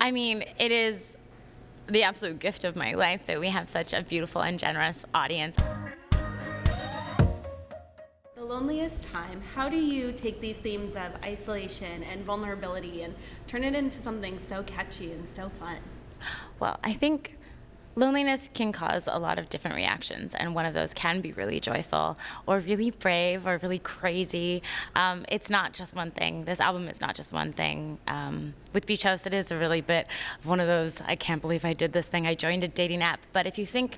I mean, it is the absolute gift of my life that we have such a beautiful and generous audience. The Loneliest Time, how do you take these themes of isolation and vulnerability and turn it into something so catchy and so fun? Well, I think loneliness can cause a lot of different reactions, and one of those can be really joyful or really brave or really crazy. It's not just one thing. This album is not just one thing. With Beach House, it is a really bit of one of those, I can't believe I did this thing. I joined a dating app. But if you think,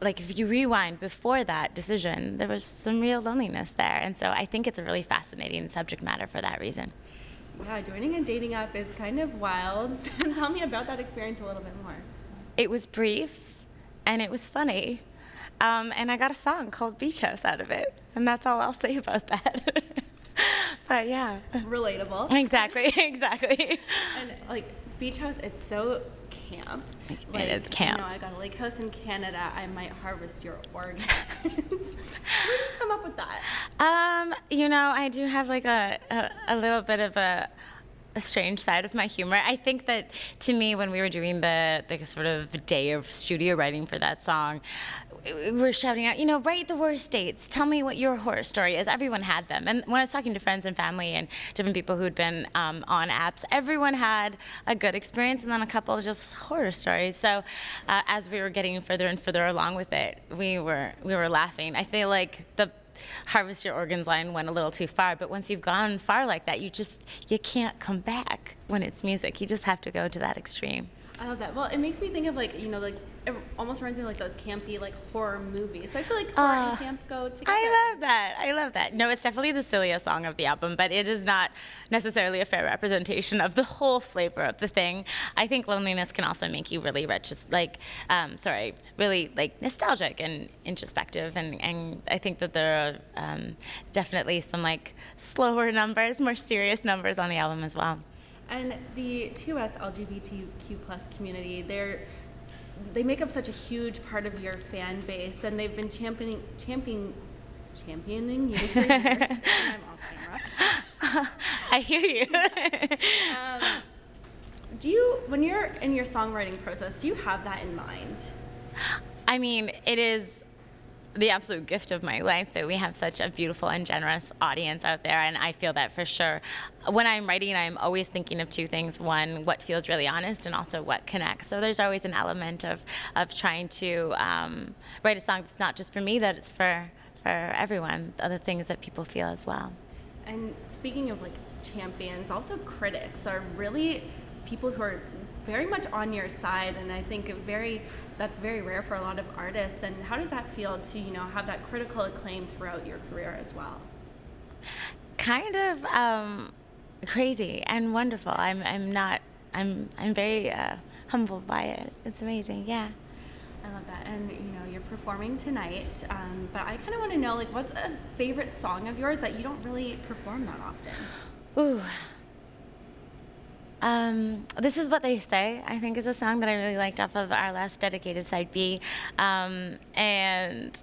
like if you rewind before that decision, there was some real loneliness there. And so I think it's a really fascinating subject matter for that reason. Yeah, joining a dating app is kind of wild. Tell me about that experience a little bit more. It was brief, and it was funny, and I got a song called Beach House out of it, and that's all I'll say about that. But yeah. Relatable. Exactly, exactly. And like Beach House, it's so camp. Like, it is camp. You know, I got a lake house in Canada. I might harvest your organs. Where did you come up with that? You know, I do have like a little bit of a strange side of my humor. I think that to me, when we were doing the sort of day of studio writing for that song, we were shouting out, you know, write the worst dates. Tell me what your horror story is. Everyone had them. And when I was talking to friends and family and different people who'd been on apps, everyone had a good experience and then a couple of just horror stories. So as we were getting further and further along with it, we were laughing. I feel like the harvest your organs line went a little too far, but once you've gone far like that, you can't come back when it's music. You just have to go to that extreme. I love that. Well, it makes me think of like, you know, like it almost reminds me of like those campy like horror movies. So I feel like horror and camp go together. I love that. No, it's definitely the silliest song of the album, but it is not necessarily a fair representation of the whole flavor of the thing. I think loneliness can also make you really rich, really like nostalgic and introspective, and I think that there are definitely some like slower numbers, more serious numbers on the album as well. And the 2S LGBTQ plus community, they make up such a huge part of your fan base, and they've been championing you for years. I'm off camera. I hear you. When you're in your songwriting process, do you have that in mind? I mean, it is the absolute gift of my life that we have such a beautiful and generous audience out there, and I feel that for sure. When I'm writing, I'm always thinking of two things. One, what feels really honest, and also what connects. So there's always an element of trying to write a song that's not just for me, that it's for everyone, other things that people feel as well. And speaking of like champions, also critics are really people who are very much on your side, and I think that's very rare for a lot of artists. And how does that feel to, you know, have that critical acclaim throughout your career as well? Kind of crazy and wonderful. I'm very humbled by it. It's amazing. Yeah. I love that. And you know, you're performing tonight, but I kind of want to know, like, what's a favorite song of yours that you don't really perform that often? Ooh. This Is What They Say, I think, is a song that I really liked off of our last dedicated side B. And,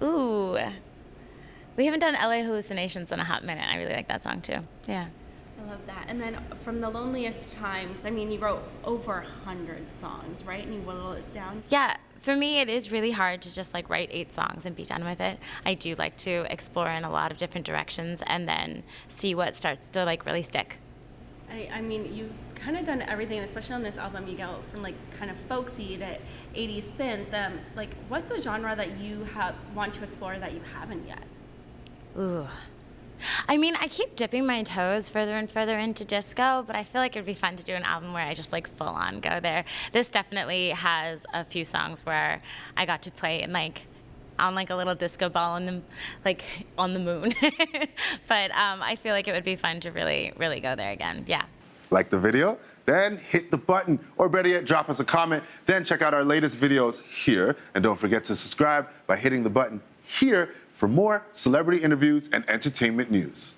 ooh, we haven't done LA Hallucinations in a hot minute. I really like that song, too. Yeah. I love that. And then from the Loneliest Times, I mean, you wrote over 100 songs, right? And you whittled it down? Yeah. For me, it is really hard to just like write 8 songs and be done with it. I do like to explore in a lot of different directions and then see what starts to like really stick. I mean, you've kind of done everything, especially on this album. You go from like kind of folksy to 80s synth. Like, what's a genre that you want to explore that you haven't yet? Ooh. I mean, I keep dipping my toes further and further into disco, but I feel like it'd be fun to do an album where I just like full on go there. This definitely has a few songs where I got to play in like on like a little disco ball on the moon. But I feel like it would be fun to really, really go there again. Yeah. Like the video? Then hit the button, or better yet, drop us a comment. Then check out our latest videos here. And don't forget to subscribe by hitting the button here for more celebrity interviews and entertainment news.